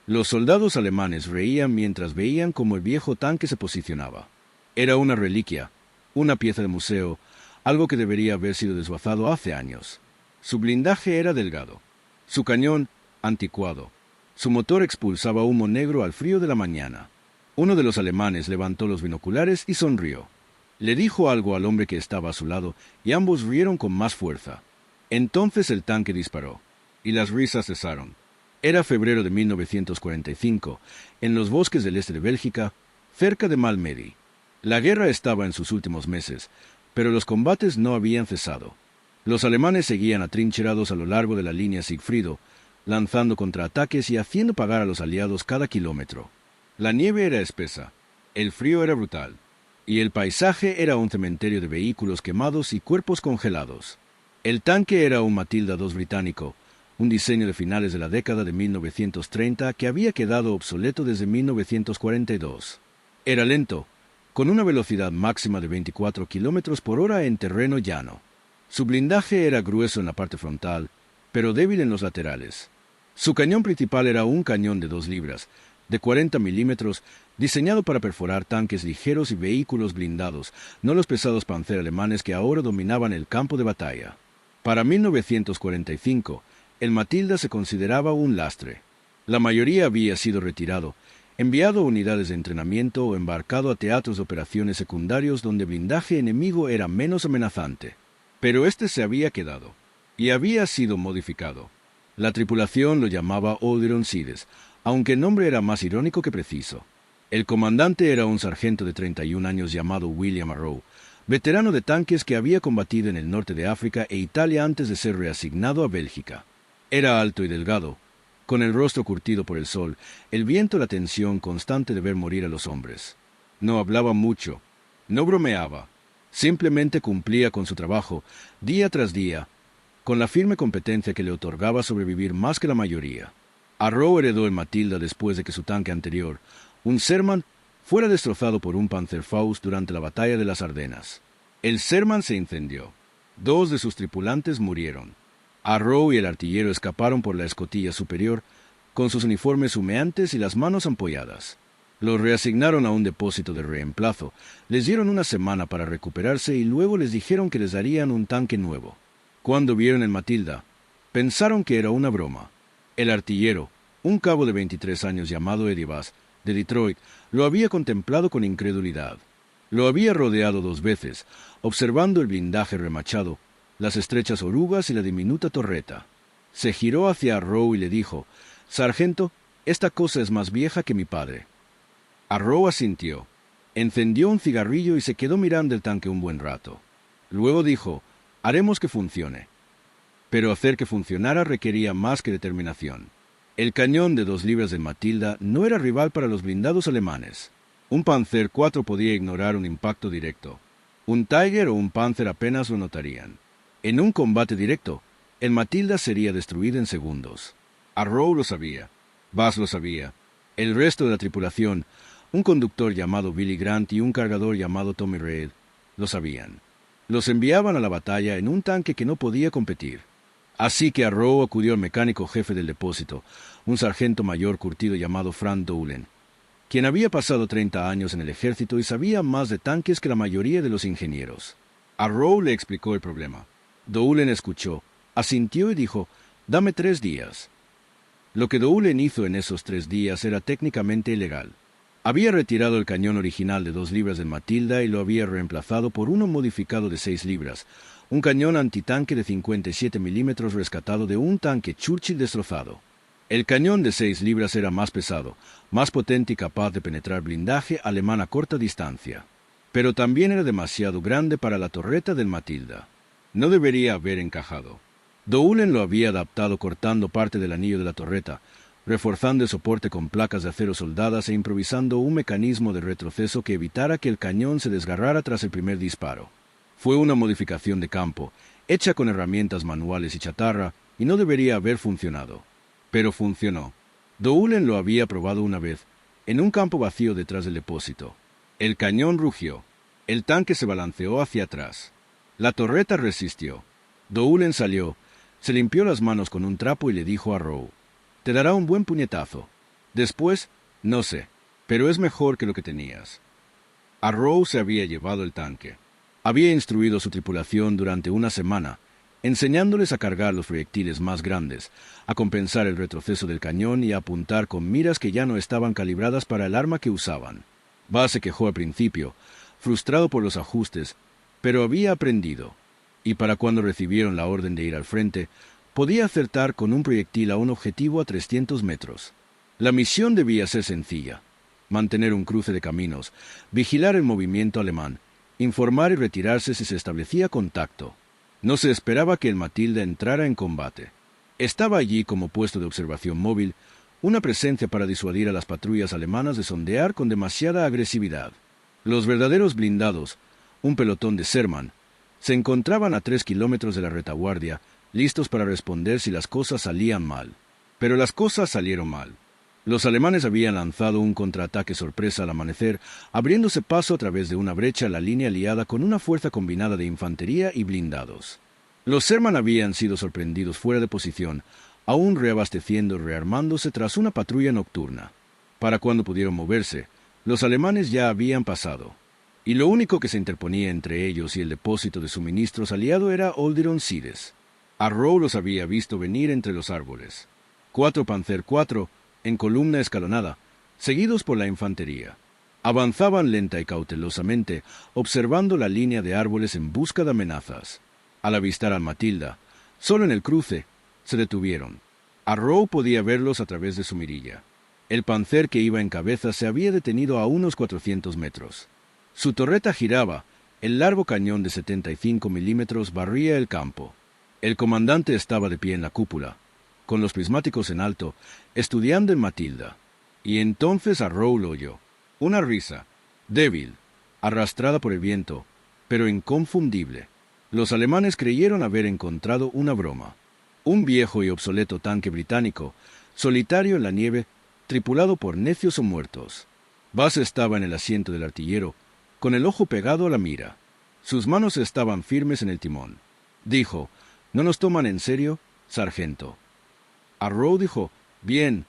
Los soldados alemanes reían mientras veían cómo el viejo tanque se posicionaba. Era una reliquia, una pieza de museo, algo que debería haber sido desguazado hace años. Su blindaje era delgado, su cañón anticuado, su motor expulsaba humo negro al frío de la mañana. Uno de los alemanes levantó los binoculares y sonrió. Le dijo algo al hombre que estaba a su lado y ambos rieron con más fuerza. Entonces el tanque disparó, y las risas cesaron. Era febrero de 1945, en los bosques del este de Bélgica, cerca de Malmedy. La guerra estaba en sus últimos meses, pero los combates no habían cesado. Los alemanes seguían atrincherados a lo largo de la línea Sigfrido, lanzando contraataques y haciendo pagar a los aliados cada kilómetro. La nieve era espesa, el frío era brutal, y el paisaje era un cementerio de vehículos quemados y cuerpos congelados. El tanque era un Matilda II británico, un diseño de finales de la década de 1930 que había quedado obsoleto desde 1942. Era lento, con una velocidad máxima de 24 kilómetros por hora en terreno llano. Su blindaje era grueso en la parte frontal, pero débil en los laterales. Su cañón principal era un cañón de 2 libras, de 40 milímetros, diseñado para perforar tanques ligeros y vehículos blindados, no los pesados Panzer alemanes que ahora dominaban el campo de batalla. Para 1945, el Matilda se consideraba un lastre. La mayoría había sido retirado, enviado a unidades de entrenamiento o embarcado a teatros de operaciones secundarios donde blindaje enemigo era menos amenazante. Pero este se había quedado, y había sido modificado. La tripulación lo llamaba Oderon Sides, aunque el nombre era más irónico que preciso. El comandante era un sargento de 31 años llamado William Arrow, veterano de tanques que había combatido en el norte de África e Italia antes de ser reasignado a Bélgica. Era alto y delgado, con el rostro curtido por el sol, el viento y la tensión constante de ver morir a los hombres. No hablaba mucho, no bromeaba, simplemente cumplía con su trabajo, día tras día, con la firme competencia que le otorgaba sobrevivir más que la mayoría. Arrow heredó el Matilda después de que su tanque anterior, un Sherman, fuera destrozado por un Panzerfaust durante la batalla de las Ardenas. El Sherman se incendió. 2 de sus tripulantes murieron. Arrow y el artillero escaparon por la escotilla superior, con sus uniformes humeantes y las manos ampolladas. Los reasignaron a un depósito de reemplazo, les dieron una semana para recuperarse y luego les dijeron que les darían un tanque nuevo. Cuando vieron el Matilda, pensaron que era una broma. El artillero, un cabo de 23 años llamado Eddie Bass, de Detroit, lo había contemplado con incredulidad. Lo había rodeado 2 veces, observando el blindaje remachado, las estrechas orugas y la diminuta torreta. Se giró hacia Arrow y le dijo: «Sargento, esta cosa es más vieja que mi padre». Arrow asintió, encendió un cigarrillo y se quedó mirando el tanque un buen rato. Luego dijo: «Haremos que funcione». Pero hacer que funcionara requería más que determinación. El cañón de 2 libras del Matilda no era rival para los blindados alemanes. Un Panzer IV podía ignorar un impacto directo. Un Tiger o un Panzer apenas lo notarían. En un combate directo, el Matilda sería destruido en segundos. Arrow lo sabía, Bass lo sabía, el resto de la tripulación, un conductor llamado Billy Grant y un cargador llamado Tommy Reed, lo sabían. Los enviaban a la batalla en un tanque que no podía competir. Así que Arrow acudió al mecánico jefe del depósito, un sargento mayor curtido llamado Frank Dowlen, quien había pasado 30 años en el ejército y sabía más de tanques que la mayoría de los ingenieros. Arrow le explicó el problema. Dowlen escuchó, asintió y dijo: «Dame 3 días». Lo que Dowlen hizo en esos 3 días era técnicamente ilegal. Había retirado el cañón original de 2 libras del Matilda y lo había reemplazado por uno modificado de 6 libras, un cañón antitanque de 57 milímetros rescatado de un tanque Churchill destrozado. El cañón de 6 libras era más pesado, más potente y capaz de penetrar blindaje alemán a corta distancia. Pero también era demasiado grande para la torreta del Matilda. No debería haber encajado. Dowlen lo había adaptado cortando parte del anillo de la torreta, reforzando el soporte con placas de acero soldadas e improvisando un mecanismo de retroceso que evitara que el cañón se desgarrara tras el primer disparo. Fue una modificación de campo, hecha con herramientas manuales y chatarra, y no debería haber funcionado. Pero funcionó. Dowlen lo había probado una vez, en un campo vacío detrás del depósito. El cañón rugió. El tanque se balanceó hacia atrás. La torreta resistió. Dowlen salió, se limpió las manos con un trapo y le dijo a Arrow: «Te dará un buen puñetazo». Después, no sé, pero es mejor que lo que tenías. Arrow se había llevado el tanque. Había instruido a su tripulación durante una semana, enseñándoles a cargar los proyectiles más grandes, a compensar el retroceso del cañón y a apuntar con miras que ya no estaban calibradas para el arma que usaban. Buzz se quejó al principio, frustrado por los ajustes, pero había aprendido, y para cuando recibieron la orden de ir al frente, podía acertar con un proyectil a un objetivo a 300 metros. La misión debía ser sencilla: mantener un cruce de caminos, vigilar el movimiento alemán, informar y retirarse si se establecía contacto. No se esperaba que el Matilda entrara en combate. Estaba allí como puesto de observación móvil, una presencia para disuadir a las patrullas alemanas de sondear con demasiada agresividad. Los verdaderos blindados, un pelotón de Sherman, se encontraban a 3 kilómetros de la retaguardia, listos para responder si las cosas salían mal. Pero las cosas salieron mal. Los alemanes habían lanzado un contraataque sorpresa al amanecer, abriéndose paso a través de una brecha en la línea aliada con una fuerza combinada de infantería y blindados. Los Sherman habían sido sorprendidos fuera de posición, aún reabasteciendo y rearmándose tras una patrulla nocturna. Para cuando pudieron moverse, los alemanes ya habían pasado, y lo único que se interponía entre ellos y el depósito de suministros aliado era Olderon Sides. Arrow los había visto venir entre los árboles. 4 Panzer IV, en columna escalonada, seguidos por la infantería. Avanzaban lenta y cautelosamente, observando la línea de árboles en busca de amenazas. Al avistar a Matilda, solo en el cruce, se detuvieron. Arrow podía verlos a través de su mirilla. El Panzer que iba en cabeza se había detenido a unos 400 metros. Su torreta giraba, el largo cañón de 75 milímetros barría el campo. El comandante estaba de pie en la cúpula, con los prismáticos en alto, estudiando en Matilda. Y entonces Arrow lo oyó. Una risa, débil, arrastrada por el viento, pero inconfundible. Los alemanes creyeron haber encontrado una broma. Un viejo y obsoleto tanque británico, solitario en la nieve, tripulado por necios o muertos. Buzz estaba en el asiento del artillero, con el ojo pegado a la mira. Sus manos estaban firmes en el timón. Dijo: «¿No nos toman en serio, sargento?» Arrow dijo: «Bien».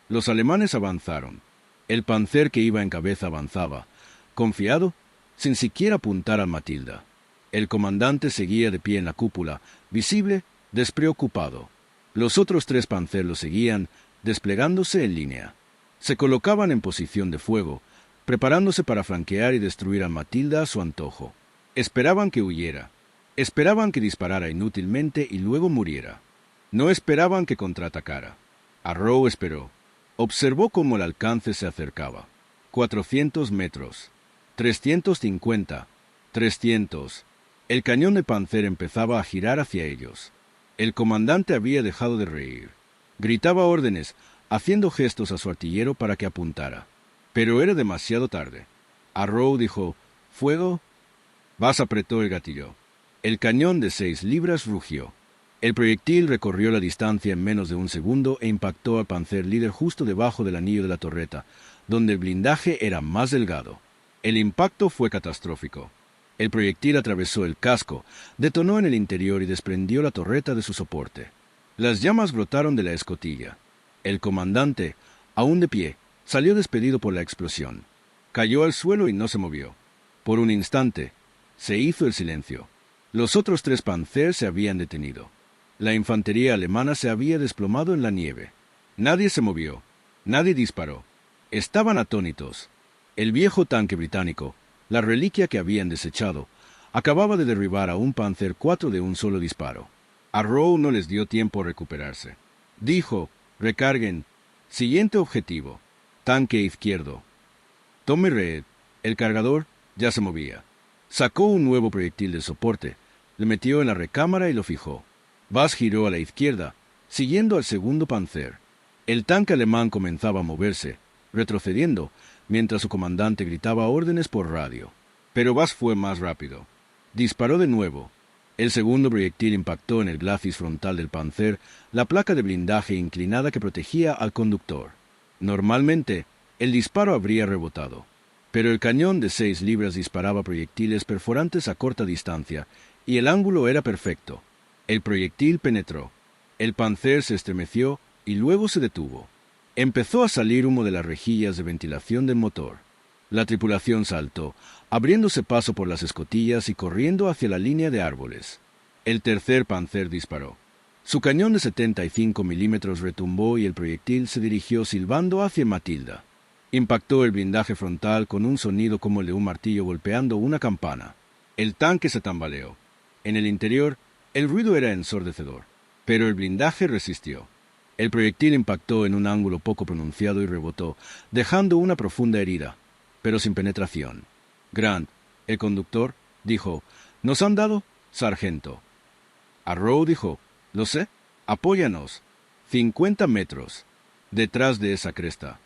Los alemanes avanzaron. El Panzer que iba en cabeza avanzaba, confiado, sin siquiera apuntar a Matilda. El comandante seguía de pie en la cúpula, visible, despreocupado. Los otros 3 Panzer lo seguían, desplegándose en línea. Se colocaban en posición de fuego, preparándose para flanquear y destruir a Matilda a su antojo. Esperaban que huyera. Esperaban que disparara inútilmente y luego muriera. No esperaban que contraatacara. Arrow esperó. Observó cómo el alcance se acercaba. 400 metros. 350. 300. El cañón de Panzer empezaba a girar hacia ellos. El comandante había dejado de reír. Gritaba órdenes, haciendo gestos a su artillero para que apuntara. Pero era demasiado tarde. Arrow dijo: «¿Fuego?» Buzz apretó el gatillo. El cañón de 6 libras rugió. El proyectil recorrió la distancia en menos de un segundo e impactó al Panzer líder justo debajo del anillo de la torreta, donde el blindaje era más delgado. El impacto fue catastrófico. El proyectil atravesó el casco, detonó en el interior y desprendió la torreta de su soporte. Las llamas brotaron de la escotilla. El comandante, aún de pie, salió despedido por la explosión. Cayó al suelo y no se movió. Por un instante, se hizo el silencio. Los otros 3 Panzer se habían detenido. La infantería alemana se había desplomado en la nieve. Nadie se movió. Nadie disparó. Estaban atónitos. El viejo tanque británico, la reliquia que habían desechado, acababa de derribar a un Panzer IV de un solo disparo. Arrow no les dio tiempo a recuperarse. Dijo: «Recarguen. Siguiente objetivo. Tanque izquierdo». Tome red. El cargador ya se movía. Sacó un nuevo proyectil de soporte, le metió en la recámara y lo fijó. Buzz giró a la izquierda, siguiendo al segundo Panzer. El tanque alemán comenzaba a moverse, retrocediendo, mientras su comandante gritaba órdenes por radio. Pero Buzz fue más rápido. Disparó de nuevo. El segundo proyectil impactó en el glacis frontal del Panzer, la placa de blindaje inclinada que protegía al conductor. Normalmente, el disparo habría rebotado, pero el cañón de 6 libras disparaba proyectiles perforantes a corta distancia, y el ángulo era perfecto. El proyectil penetró. El Panzer se estremeció y luego se detuvo. Empezó a salir humo de las rejillas de ventilación del motor. La tripulación saltó, abriéndose paso por las escotillas y corriendo hacia la línea de árboles. El tercer Panzer disparó. Su cañón de 75 milímetros retumbó y el proyectil se dirigió silbando hacia Matilda. Impactó el blindaje frontal con un sonido como el de un martillo golpeando una campana. El tanque se tambaleó. En el interior, el ruido era ensordecedor, pero el blindaje resistió. El proyectil impactó en un ángulo poco pronunciado y rebotó, dejando una profunda herida, pero sin penetración. Grant, el conductor, dijo: «¿Nos han dado, sargento?» Arrow dijo: «Lo sé. Apóyanos. 50 metros. Detrás de esa cresta».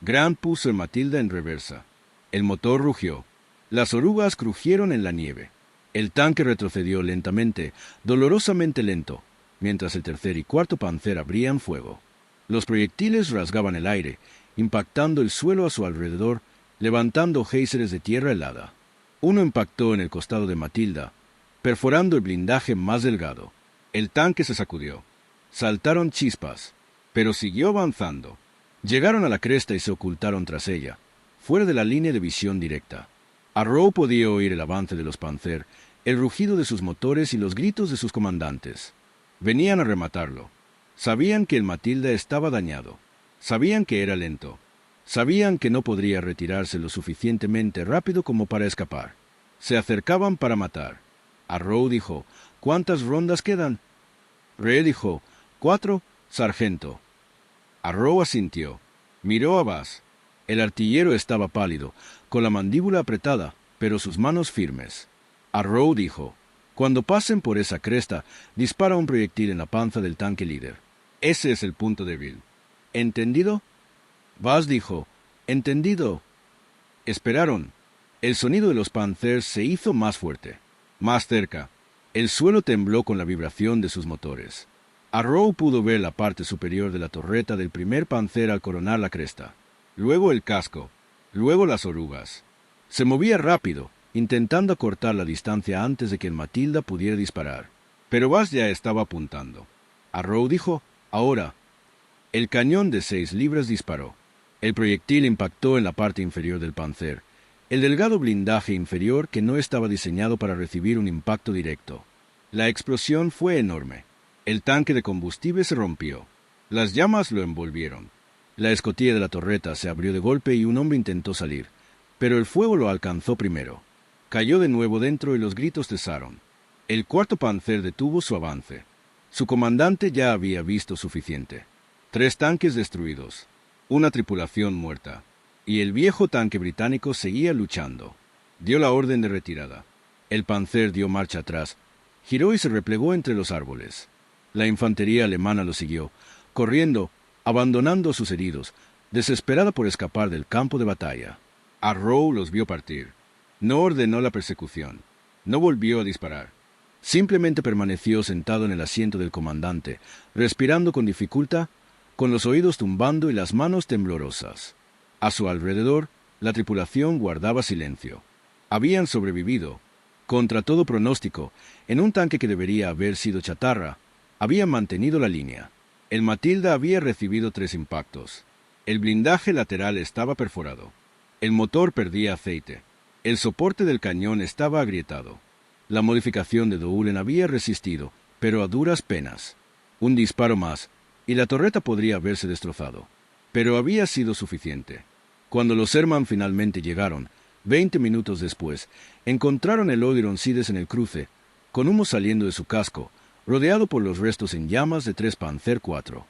Grant puso el Matilda en reversa. El motor rugió. Las orugas crujieron en la nieve. El tanque retrocedió lentamente, dolorosamente lento, mientras el tercer y cuarto Panzer abrían fuego. Los proyectiles rasgaban el aire, impactando el suelo a su alrededor, levantando géiseres de tierra helada. Uno impactó en el costado de Matilda, perforando el blindaje más delgado. El tanque se sacudió. Saltaron chispas, pero siguió avanzando. Llegaron a la cresta y se ocultaron tras ella, fuera de la línea de visión directa. Arrow podía oír el avance de los Panzer, el rugido de sus motores y los gritos de sus comandantes. Venían a rematarlo. Sabían que el Matilda estaba dañado. Sabían que era lento. Sabían que no podría retirarse lo suficientemente rápido como para escapar. Se acercaban para matar. Arrow dijo: «¿Cuántas rondas quedan?» Rhea dijo: «4, sargento». Arrow asintió. Miró a Bass. El artillero estaba pálido, con la mandíbula apretada, pero sus manos firmes. Arrow dijo: «Cuando pasen por esa cresta, dispara un proyectil en la panza del tanque líder. Ese es el punto débil. ¿Entendido?» Bass dijo: «Entendido». Esperaron. El sonido de los Panzers se hizo más fuerte, más cerca. El suelo tembló con la vibración de sus motores. Arrow pudo ver la parte superior de la torreta del primer Panzer al coronar la cresta. Luego el casco. Luego las orugas. Se movía rápido, intentando acortar la distancia antes de que el Matilda pudiera disparar. Pero Bass ya estaba apuntando. Arrow dijo: «Ahora». El cañón de 6 libras disparó. El proyectil impactó en la parte inferior del Panzer, el delgado blindaje inferior que no estaba diseñado para recibir un impacto directo. La explosión fue enorme. El tanque de combustible se rompió. Las llamas lo envolvieron. La escotilla de la torreta se abrió de golpe y un hombre intentó salir, pero el fuego lo alcanzó primero. Cayó de nuevo dentro y los gritos cesaron. El cuarto Panzer detuvo su avance. Su comandante ya había visto suficiente. 3 tanques destruidos, una tripulación muerta, y el viejo tanque británico seguía luchando. Dio la orden de retirada. El Panzer dio marcha atrás, giró y se replegó entre los árboles. La infantería alemana lo siguió, corriendo, abandonando a sus heridos, desesperada por escapar del campo de batalla. Arrow los vio partir. No ordenó la persecución. No volvió a disparar. Simplemente permaneció sentado en el asiento del comandante, respirando con dificultad, con los oídos tumbando y las manos temblorosas. A su alrededor, la tripulación guardaba silencio. Habían sobrevivido, contra todo pronóstico, en un tanque que debería haber sido chatarra. Habían mantenido la línea. El Matilda había recibido 3 impactos. El blindaje lateral estaba perforado. El motor perdía aceite. El soporte del cañón estaba agrietado. La modificación de Doolen había resistido, pero a duras penas. Un disparo más, y la torreta podría haberse destrozado. Pero había sido suficiente. Cuando los Sherman finalmente llegaron, 20 minutos después, encontraron el Odyssey Sides en el cruce, con humo saliendo de su casco, rodeado por los restos en llamas de 3 Panzer IV.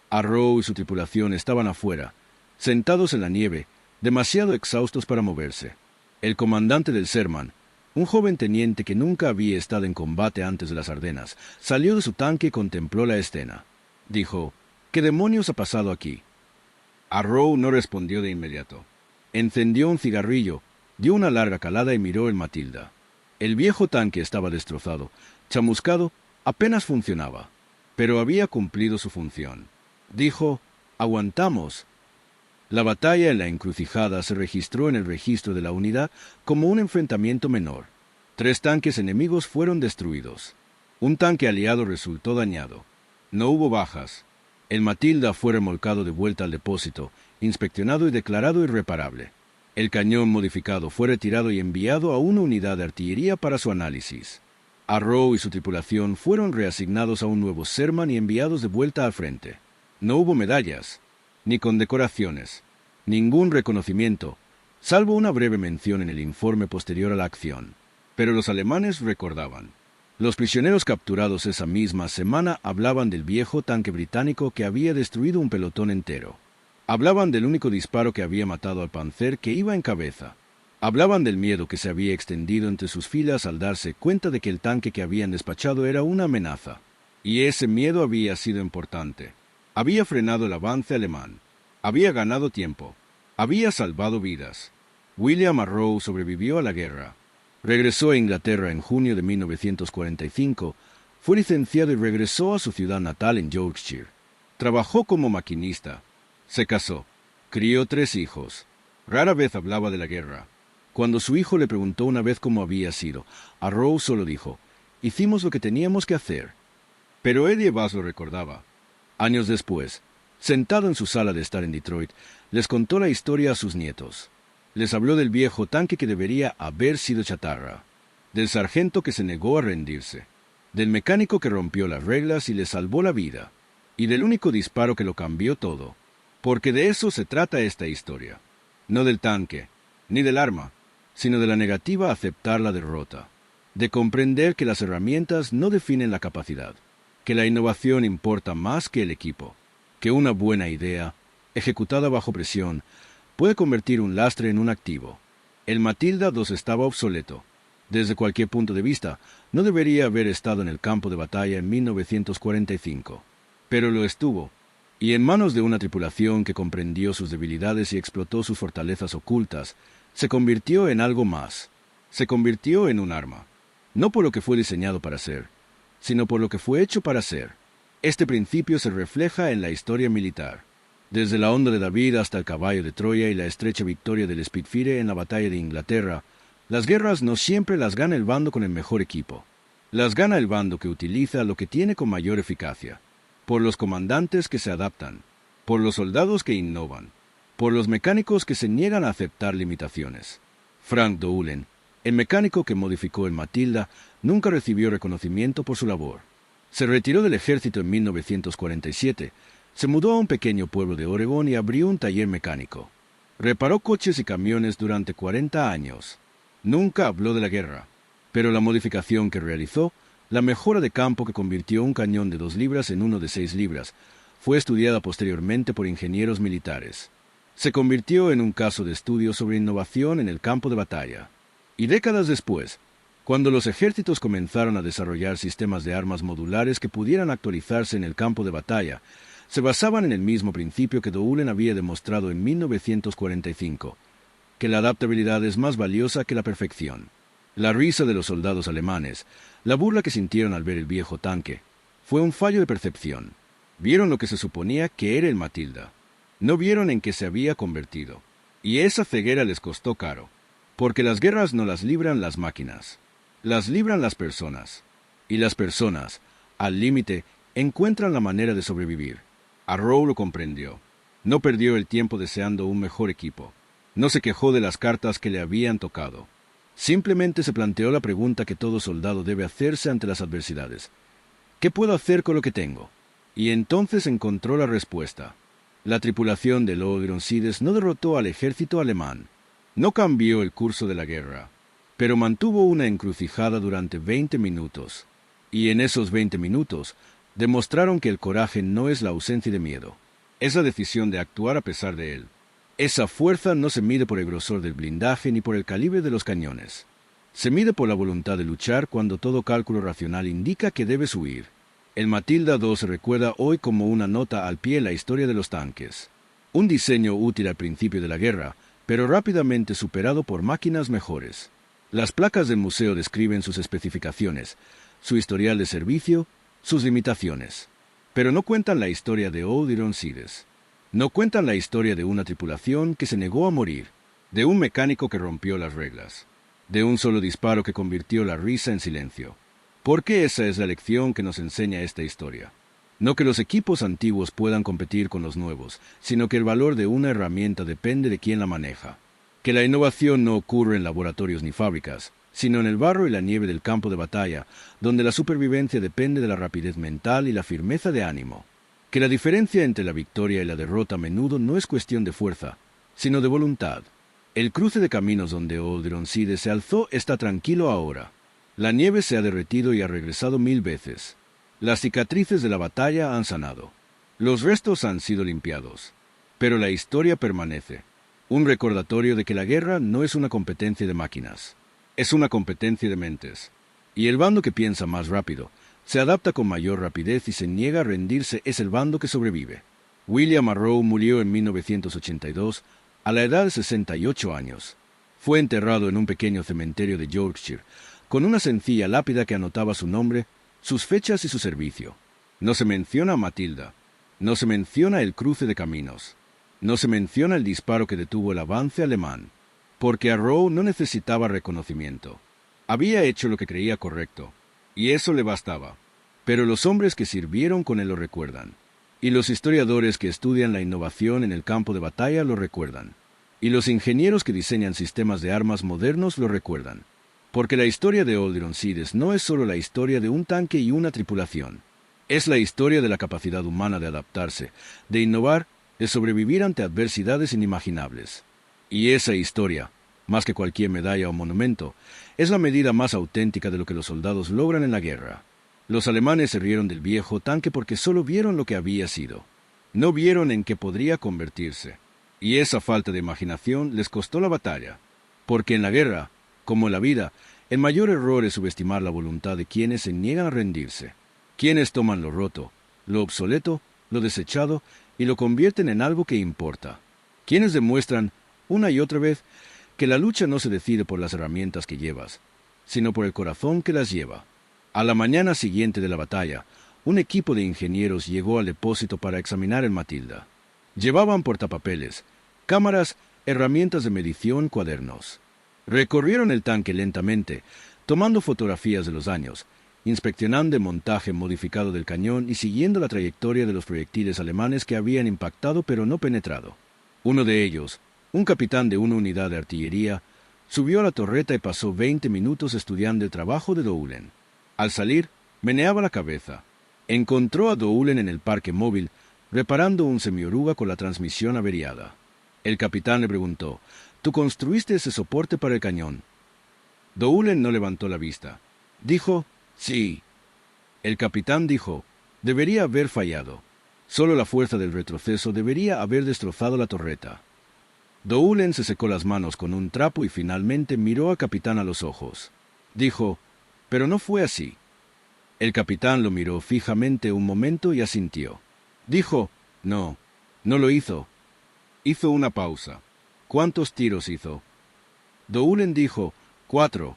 Arrow y su tripulación estaban afuera, sentados en la nieve, demasiado exhaustos para moverse. El comandante del Sherman, un joven teniente que nunca había estado en combate antes de las Ardenas, salió de su tanque y contempló la escena. Dijo: «¿Qué demonios ha pasado aquí?» Arrow no respondió de inmediato. Encendió un cigarrillo, dio una larga calada y miró el Matilda. El viejo tanque estaba destrozado, chamuscado, apenas funcionaba, pero había cumplido su función. Dijo: «Aguantamos». La batalla en la encrucijada se registró en el registro de la unidad como un enfrentamiento menor. 3 tanques enemigos fueron destruidos. Un tanque aliado resultó dañado. No hubo bajas. El Matilda fue remolcado de vuelta al depósito, inspeccionado y declarado irreparable. El cañón modificado fue retirado y enviado a una unidad de artillería para su análisis. Arrow y su tripulación fueron reasignados a un nuevo Sherman y enviados de vuelta al frente. No hubo medallas, ni condecoraciones, ningún reconocimiento, salvo una breve mención en el informe posterior a la acción. Pero los alemanes recordaban. Los prisioneros capturados esa misma semana hablaban del viejo tanque británico que había destruido un pelotón entero. Hablaban del único disparo que había matado al Panzer que iba en cabeza. Hablaban del miedo que se había extendido entre sus filas al darse cuenta de que el tanque que habían despachado era una amenaza. Y ese miedo había sido importante. Había frenado el avance alemán. Había ganado tiempo. Había salvado vidas. William Arrow sobrevivió a la guerra. Regresó a Inglaterra en junio de 1945, fue licenciado y regresó a su ciudad natal en Yorkshire. Trabajó como maquinista. Se casó. Crió 3 hijos. Rara vez hablaba de la guerra. Cuando su hijo le preguntó una vez cómo había sido, Arrow solo dijo, «Hicimos lo que teníamos que hacer». Pero Eddie Bass lo recordaba. Años después, sentado en su sala de estar en Detroit, les contó la historia a sus nietos. Les habló del viejo tanque que debería haber sido chatarra, del sargento que se negó a rendirse, del mecánico que rompió las reglas y le salvó la vida, y del único disparo que lo cambió todo. Porque de eso se trata esta historia. No del tanque, ni del arma, sino de la negativa a aceptar la derrota, de comprender que las herramientas no definen la capacidad, que la innovación importa más que el equipo, que una buena idea, ejecutada bajo presión, puede convertir un lastre en un activo. El Matilda II estaba obsoleto. Desde cualquier punto de vista, no debería haber estado en el campo de batalla en 1945. Pero lo estuvo, y en manos de una tripulación que comprendió sus debilidades y explotó sus fortalezas ocultas, se convirtió en algo más. Se convirtió en un arma. No por lo que fue diseñado para ser, sino por lo que fue hecho para ser. Este principio se refleja en la historia militar. Desde la Onda de David hasta el Caballo de Troya y la estrecha victoria del Spitfire en la batalla de Inglaterra, las guerras no siempre las gana el bando con el mejor equipo. Las gana el bando que utiliza lo que tiene con mayor eficacia, por los comandantes que se adaptan, por los soldados que innovan, por los mecánicos que se niegan a aceptar limitaciones. Frank Doolen, el mecánico que modificó el Matilda, nunca recibió reconocimiento por su labor. Se retiró del ejército en 1947, se mudó a un pequeño pueblo de Oregón y abrió un taller mecánico. Reparó coches y camiones durante 40 años. Nunca habló de la guerra, pero la modificación que realizó, la mejora de campo que convirtió un cañón de 2 libras en uno de 6 libras, fue estudiada posteriormente por ingenieros militares. Se convirtió en un caso de estudio sobre innovación en el campo de batalla. Y décadas después, cuando los ejércitos comenzaron a desarrollar sistemas de armas modulares que pudieran actualizarse en el campo de batalla, se basaban en el mismo principio que Doolen había demostrado en 1945, que la adaptabilidad es más valiosa que la perfección. La risa de los soldados alemanes, la burla que sintieron al ver el viejo tanque, fue un fallo de percepción. Vieron lo que se suponía que era el Matilda. No vieron en qué se había convertido. Y esa ceguera les costó caro, porque las guerras no las libran las máquinas, las libran las personas. Y las personas, al límite, encuentran la manera de sobrevivir. Arrow lo comprendió. No perdió el tiempo deseando un mejor equipo. No se quejó de las cartas que le habían tocado. Simplemente se planteó la pregunta que todo soldado debe hacerse ante las adversidades. ¿Qué puedo hacer con lo que tengo? Y entonces encontró la respuesta. La tripulación del Old Ironsides no derrotó al ejército alemán. No cambió el curso de la guerra, pero mantuvo una encrucijada durante 20 minutos. Y en esos 20 minutos, demostraron que el coraje no es la ausencia de miedo, es la decisión de actuar a pesar de él. Esa fuerza no se mide por el grosor del blindaje ni por el calibre de los cañones. Se mide por la voluntad de luchar cuando todo cálculo racional indica que debes huir. El Matilda II se recuerda hoy como una nota al pie en la historia de los tanques. Un diseño útil al principio de la guerra, pero rápidamente superado por máquinas mejores. Las placas del museo describen sus especificaciones, su historial de servicio, sus limitaciones, pero no cuentan la historia de Old Ironsides. No cuentan la historia de una tripulación que se negó a morir, de un mecánico que rompió las reglas, de un solo disparo que convirtió la risa en silencio. Porque esa es la lección que nos enseña esta historia. No que los equipos antiguos puedan competir con los nuevos, sino que el valor de una herramienta depende de quién la maneja. Que la innovación no ocurre en laboratorios ni fábricas, sino en el barro y la nieve del campo de batalla, donde la supervivencia depende de la rapidez mental y la firmeza de ánimo. Que la diferencia entre la victoria y la derrota a menudo no es cuestión de fuerza, sino de voluntad. El cruce de caminos donde Aldronside se alzó está tranquilo ahora. La nieve se ha derretido y ha regresado 1000 veces. Las cicatrices de la batalla han sanado. Los restos han sido limpiados. Pero la historia permanece. Un recordatorio de que la guerra no es una competencia de máquinas. Es una competencia de mentes. Y el bando que piensa más rápido, se adapta con mayor rapidez y se niega a rendirse es el bando que sobrevive. William Arrow murió en 1982 a la edad de 68 años. Fue enterrado en un pequeño cementerio de Yorkshire, con una sencilla lápida que anotaba su nombre, sus fechas y su servicio. No se menciona a Matilda. No se menciona el cruce de caminos. No se menciona el disparo que detuvo el avance alemán, porque Arrow no necesitaba reconocimiento. Había hecho lo que creía correcto, y eso le bastaba. Pero los hombres que sirvieron con él lo recuerdan, y los historiadores que estudian la innovación en el campo de batalla lo recuerdan, y los ingenieros que diseñan sistemas de armas modernos lo recuerdan. Porque la historia de Aldronside no es solo la historia de un tanque y una tripulación. Es la historia de la capacidad humana de adaptarse, de innovar, de sobrevivir ante adversidades inimaginables. Y esa historia, más que cualquier medalla o monumento, es la medida más auténtica de lo que los soldados logran en la guerra. Los alemanes se rieron del viejo tanque porque solo vieron lo que había sido. No vieron en qué podría convertirse. Y esa falta de imaginación les costó la batalla. Porque en la guerra, como en la vida, el mayor error es subestimar la voluntad de quienes se niegan a rendirse. Quienes toman lo roto, lo obsoleto, lo desechado y lo convierten en algo que importa. Quienes demuestran, una y otra vez, que la lucha no se decide por las herramientas que llevas, sino por el corazón que las lleva. A la mañana siguiente de la batalla, un equipo de ingenieros llegó al depósito para examinar el Matilda. Llevaban portapapeles, cámaras, herramientas de medición, cuadernos. Recorrieron el tanque lentamente, tomando fotografías de los daños, inspeccionando el montaje modificado del cañón y siguiendo la trayectoria de los proyectiles alemanes que habían impactado pero no penetrado. Uno de ellos, un capitán de una unidad de artillería, subió a la torreta y pasó 20 minutos estudiando el trabajo de Dowlen. Al salir, meneaba la cabeza. Encontró a Dowlen en el parque móvil, reparando un semioruga con la transmisión averiada. El capitán le preguntó: «¿Tú construiste ese soporte para el cañón?» Dowlen no levantó la vista. Dijo: «Sí». El capitán dijo: «Debería haber fallado. Solo la fuerza del retroceso debería haber destrozado la torreta». Dowlen se secó las manos con un trapo y finalmente miró al capitán a los ojos. Dijo: «Pero no fue así». El capitán lo miró fijamente un momento y asintió. Dijo: «No, no lo hizo». Hizo una pausa. «¿Cuántos tiros hizo?» Dowlen dijo: 4.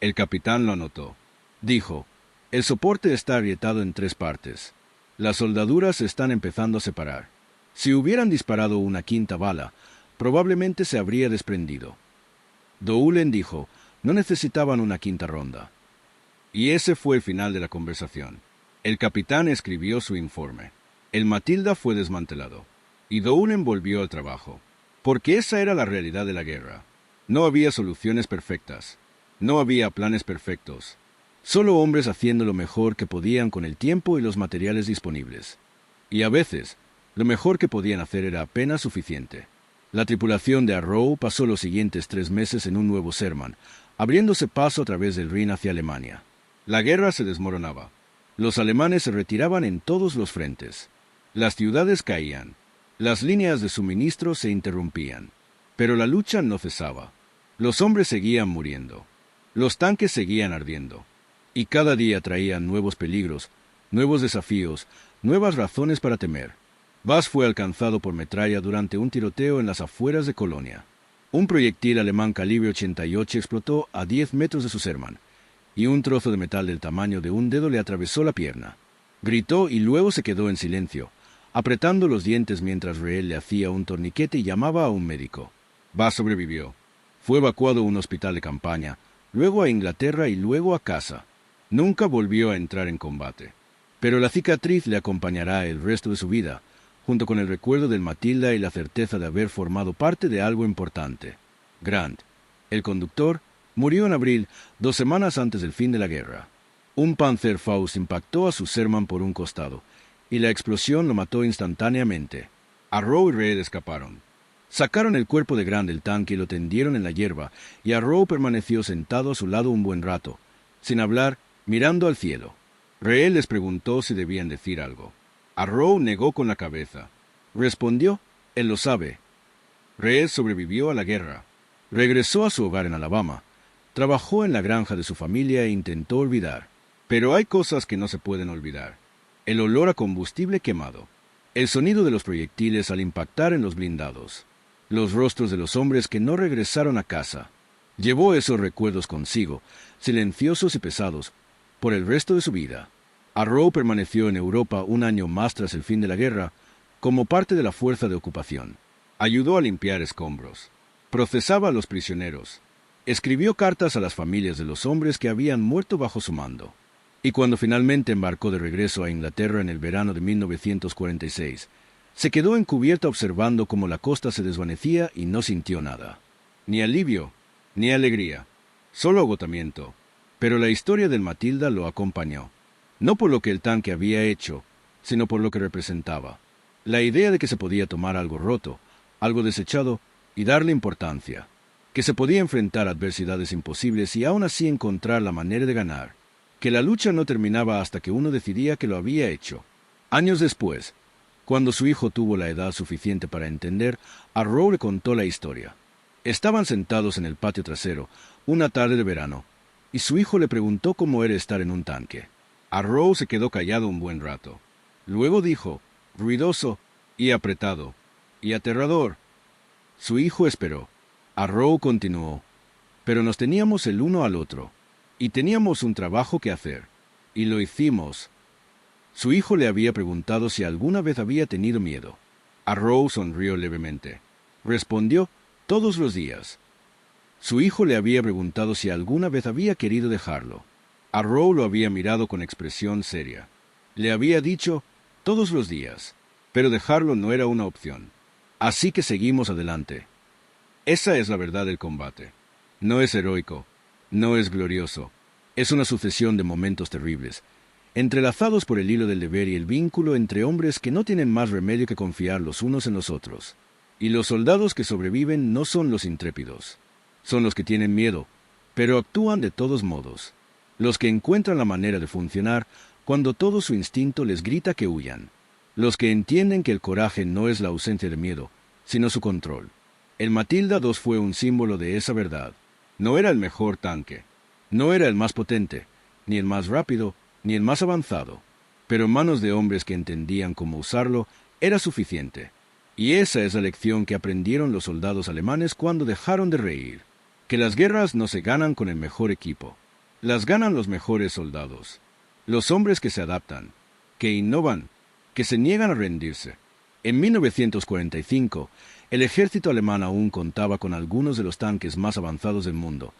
El capitán lo anotó. Dijo: «El soporte está agrietado en 3 partes. Las soldaduras se están empezando a separar. Si hubieran disparado una quinta bala, probablemente se habría desprendido». Dowlen dijo: «No necesitaban una quinta ronda». Y ese fue el final de la conversación. El capitán escribió su informe. El Matilda fue desmantelado. Y Dowlen volvió al trabajo. Porque esa era la realidad de la guerra. No había soluciones perfectas. No había planes perfectos. Solo hombres haciendo lo mejor que podían con el tiempo y los materiales disponibles. Y a veces, lo mejor que podían hacer era apenas suficiente. La tripulación de Arrow pasó los siguientes 3 meses en un nuevo Sherman, abriéndose paso a través del Rin hacia Alemania. La guerra se desmoronaba. Los alemanes se retiraban en todos los frentes. Las ciudades caían. Las líneas de suministro se interrumpían. Pero la lucha no cesaba. Los hombres seguían muriendo. Los tanques seguían ardiendo. Y cada día traían nuevos peligros, nuevos desafíos, nuevas razones para temer. Bass fue alcanzado por metralla durante un tiroteo en las afueras de Colonia. Un proyectil alemán calibre 88 explotó a 10 metros de su Sherman, y un trozo de metal del tamaño de un dedo le atravesó la pierna. Gritó y luego se quedó en silencio, apretando los dientes mientras Reel le hacía un torniquete y llamaba a un médico. Bass sobrevivió. Fue evacuado a un hospital de campaña, luego a Inglaterra y luego a casa. Nunca volvió a entrar en combate. Pero la cicatriz le acompañará el resto de su vida, junto con el recuerdo del Matilda y la certeza de haber formado parte de algo importante. Grant, el conductor, murió en abril, 2 semanas antes del fin de la guerra. Un Panzerfaust impactó a su Sherman por un costado, y la explosión lo mató instantáneamente. Arrow y Reed escaparon. Sacaron el cuerpo de Grant del tanque y lo tendieron en la hierba, y Arrow permaneció sentado a su lado un buen rato, sin hablar, mirando al cielo. Reed les preguntó si debían decir algo. Arrow negó con la cabeza. Respondió, él lo sabe. Reed sobrevivió a la guerra. Regresó a su hogar en Alabama. Trabajó en la granja de su familia e intentó olvidar. Pero hay cosas que no se pueden olvidar. El olor a combustible quemado. El sonido de los proyectiles al impactar en los blindados. Los rostros de los hombres que no regresaron a casa. Llevó esos recuerdos consigo, silenciosos y pesados, por el resto de su vida. Arrow permaneció en Europa un año más tras el fin de la guerra, como parte de la fuerza de ocupación. Ayudó a limpiar escombros. Procesaba a los prisioneros. Escribió cartas a las familias de los hombres que habían muerto bajo su mando. Y cuando finalmente embarcó de regreso a Inglaterra en el verano de 1946, se quedó encubierta observando cómo la costa se desvanecía y no sintió nada. Ni alivio, ni alegría, solo agotamiento. Pero la historia del Matilda lo acompañó. No por lo que el tanque había hecho, sino por lo que representaba. La idea de que se podía tomar algo roto, algo desechado, y darle importancia. Que se podía enfrentar a adversidades imposibles y aún así encontrar la manera de ganar. Que la lucha no terminaba hasta que uno decidía que lo había hecho. Años después, cuando su hijo tuvo la edad suficiente para entender, Arrow le contó la historia. Estaban sentados en el patio trasero, una tarde de verano, y su hijo le preguntó cómo era estar en un tanque. Arrow se quedó callado un buen rato. Luego dijo, ruidoso y apretado, y aterrador. Su hijo esperó. Arrow continuó, pero nos teníamos el uno al otro, y teníamos un trabajo que hacer, y lo hicimos. Su hijo le había preguntado si alguna vez había tenido miedo. Arrow sonrió levemente. Respondió, todos los días. Su hijo le había preguntado si alguna vez había querido dejarlo. Arrow lo había mirado con expresión seria. Le había dicho, todos los días, pero dejarlo no era una opción. Así que seguimos adelante. Esa es la verdad del combate. No es heroico, no es glorioso. Es una sucesión de momentos terribles, entrelazados por el hilo del deber y el vínculo entre hombres que no tienen más remedio que confiar los unos en los otros. Y los soldados que sobreviven no son los intrépidos. Son los que tienen miedo, pero actúan de todos modos. Los que encuentran la manera de funcionar cuando todo su instinto les grita que huyan. Los que entienden que el coraje no es la ausencia de miedo, sino su control. El Matilda II fue un símbolo de esa verdad. No era el mejor tanque. No era el más potente, ni el más rápido, ni el más avanzado. Pero en manos de hombres que entendían cómo usarlo, era suficiente. Y esa es la lección que aprendieron los soldados alemanes cuando dejaron de reír. Que las guerras no se ganan con el mejor equipo. Las ganan los mejores soldados. Los hombres que se adaptan, que innovan, que se niegan a rendirse. En 1945, el ejército alemán aún contaba con algunos de los tanques más avanzados del mundo.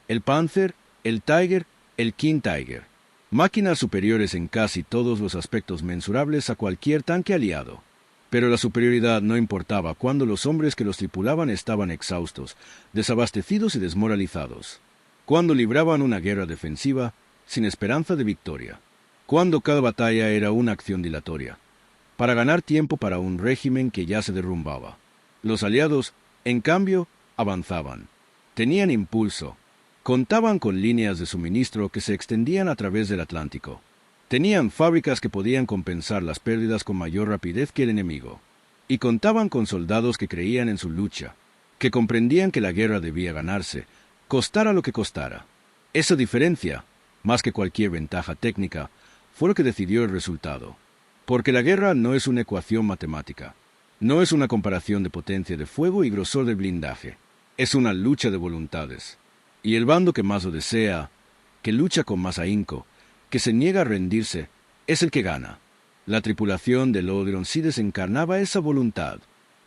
El Panzer, el Tiger, el King Tiger. Máquinas superiores en casi todos los aspectos mensurables a cualquier tanque aliado. Pero la superioridad no importaba cuando los hombres que los tripulaban estaban exhaustos, desabastecidos y desmoralizados. Cuando libraban una guerra defensiva, sin esperanza de victoria. Cuando cada batalla era una acción dilatoria, para ganar tiempo para un régimen que ya se derrumbaba. Los aliados, en cambio, avanzaban. Tenían impulso. Contaban con líneas de suministro que se extendían a través del Atlántico. Tenían fábricas que podían compensar las pérdidas con mayor rapidez que el enemigo. Y contaban con soldados que creían en su lucha, que comprendían que la guerra debía ganarse, costara lo que costara. Esa diferencia, más que cualquier ventaja técnica, fue lo que decidió el resultado. Porque la guerra no es una ecuación matemática. No es una comparación de potencia de fuego y grosor del blindaje. Es una lucha de voluntades. Y el bando que más lo desea, que lucha con más ahínco, que se niega a rendirse, es el que gana. La tripulación del Odeon sí desencarnaba esa voluntad.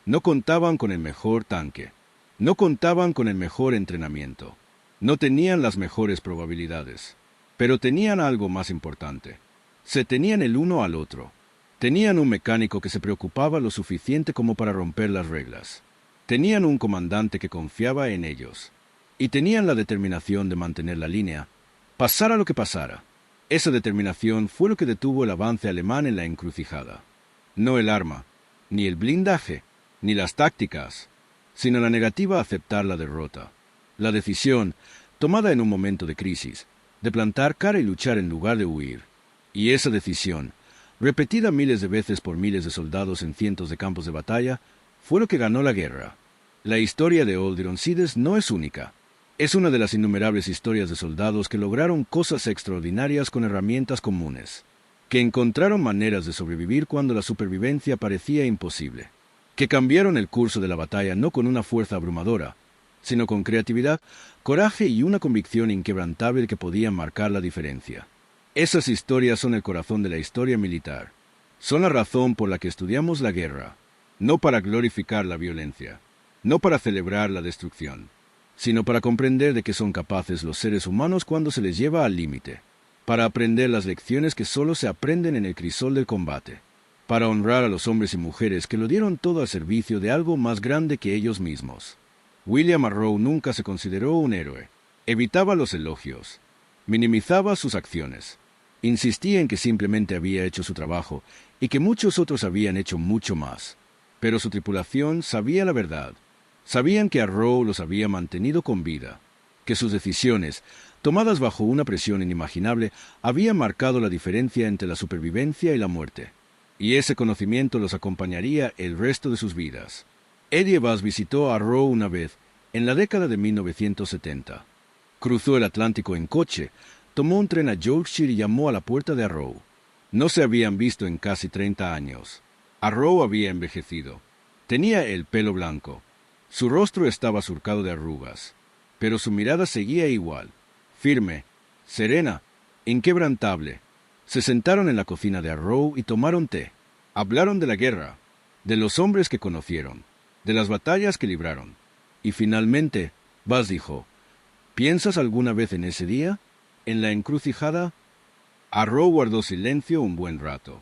No contaban con el mejor tanque. No contaban con el mejor entrenamiento. No tenían las mejores probabilidades. Pero tenían algo más importante. Se tenían el uno al otro. Tenían un mecánico que se preocupaba lo suficiente como para romper las reglas. Tenían un comandante que confiaba en ellos. Y tenían la determinación de mantener la línea, pasara lo que pasara. Esa determinación fue lo que detuvo el avance alemán en la encrucijada. No el arma, ni el blindaje, ni las tácticas, sino la negativa a aceptar la derrota. La decisión, tomada en un momento de crisis, de plantar cara y luchar en lugar de huir. Y esa decisión, repetida miles de veces por miles de soldados en cientos de campos de batalla, fue lo que ganó la guerra. La historia de Old Ironsides no es única. Es una de las innumerables historias de soldados que lograron cosas extraordinarias con herramientas comunes, que encontraron maneras de sobrevivir cuando la supervivencia parecía imposible, que cambiaron el curso de la batalla no con una fuerza abrumadora, sino con creatividad, coraje y una convicción inquebrantable que podían marcar la diferencia. Esas historias son el corazón de la historia militar. Son la razón por la que estudiamos la guerra, no para glorificar la violencia, no para celebrar la destrucción, sino para comprender de qué son capaces los seres humanos cuando se les lleva al límite, para aprender las lecciones que solo se aprenden en el crisol del combate, para honrar a los hombres y mujeres que lo dieron todo al servicio de algo más grande que ellos mismos. William Arrow nunca se consideró un héroe. Evitaba los elogios. Minimizaba sus acciones. Insistía en que simplemente había hecho su trabajo y que muchos otros habían hecho mucho más. Pero su tripulación sabía la verdad. Sabían que Arrow los había mantenido con vida, que sus decisiones, tomadas bajo una presión inimaginable, habían marcado la diferencia entre la supervivencia y la muerte. Y ese conocimiento los acompañaría el resto de sus vidas. Eddie Bass visitó a Arrow una vez, en la década de 1970. Cruzó el Atlántico en coche, tomó un tren a Yorkshire y llamó a la puerta de Arrow. No se habían visto en casi 30 años. Arrow había envejecido. Tenía el pelo blanco. Su rostro estaba surcado de arrugas, pero su mirada seguía igual, firme, serena, inquebrantable. Se sentaron en la cocina de Arrow y tomaron té. Hablaron de la guerra, de los hombres que conocieron, de las batallas que libraron. Y finalmente, Bass dijo, ¿piensas alguna vez en ese día? ¿En la encrucijada? Arrow guardó silencio un buen rato.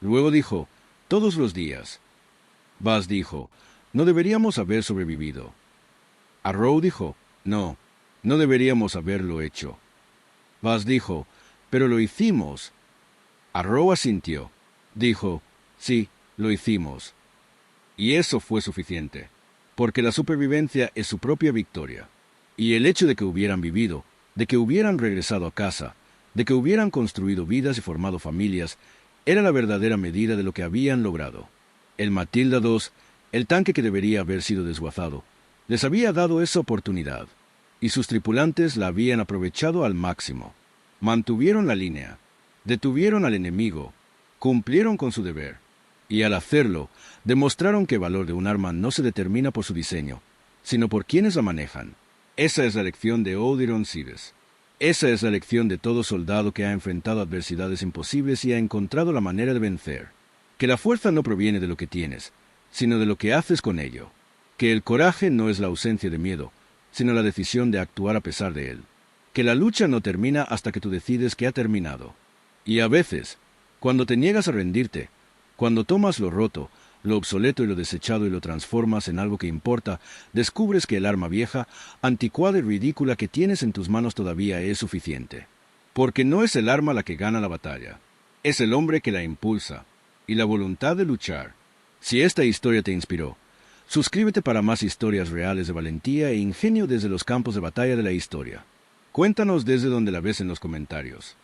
Luego dijo, todos los días. Bass dijo, no deberíamos haber sobrevivido. Arrow dijo, no deberíamos haberlo hecho. Bass dijo, pero lo hicimos. Arrow asintió. Dijo, sí, lo hicimos. Y eso fue suficiente, porque la supervivencia es su propia victoria. Y el hecho de que hubieran vivido, de que hubieran regresado a casa, de que hubieran construido vidas y formado familias, era la verdadera medida de lo que habían logrado. El Matilda II, el tanque que debería haber sido desguazado, les había dado esa oportunidad, y sus tripulantes la habían aprovechado al máximo. Mantuvieron la línea, detuvieron al enemigo, cumplieron con su deber, y al hacerlo, demostraron que el valor de un arma no se determina por su diseño, sino por quienes la manejan. Esa es la lección de Old Ironsides. Esa es la lección de todo soldado que ha enfrentado adversidades imposibles y ha encontrado la manera de vencer. Que la fuerza no proviene de lo que tienes, sino de lo que haces con ello. Que el coraje no es la ausencia de miedo, sino la decisión de actuar a pesar de él. Que la lucha no termina hasta que tú decides que ha terminado. Y a veces, cuando te niegas a rendirte, cuando tomas lo roto, lo obsoleto y lo desechado y lo transformas en algo que importa, descubres que el arma vieja, anticuada y ridícula que tienes en tus manos todavía es suficiente. Porque no es el arma la que gana la batalla, es el hombre que la impulsa, y la voluntad de luchar. Si esta historia te inspiró, suscríbete para más historias reales de valentía e ingenio desde los campos de batalla de la historia. Cuéntanos desde donde la ves en los comentarios.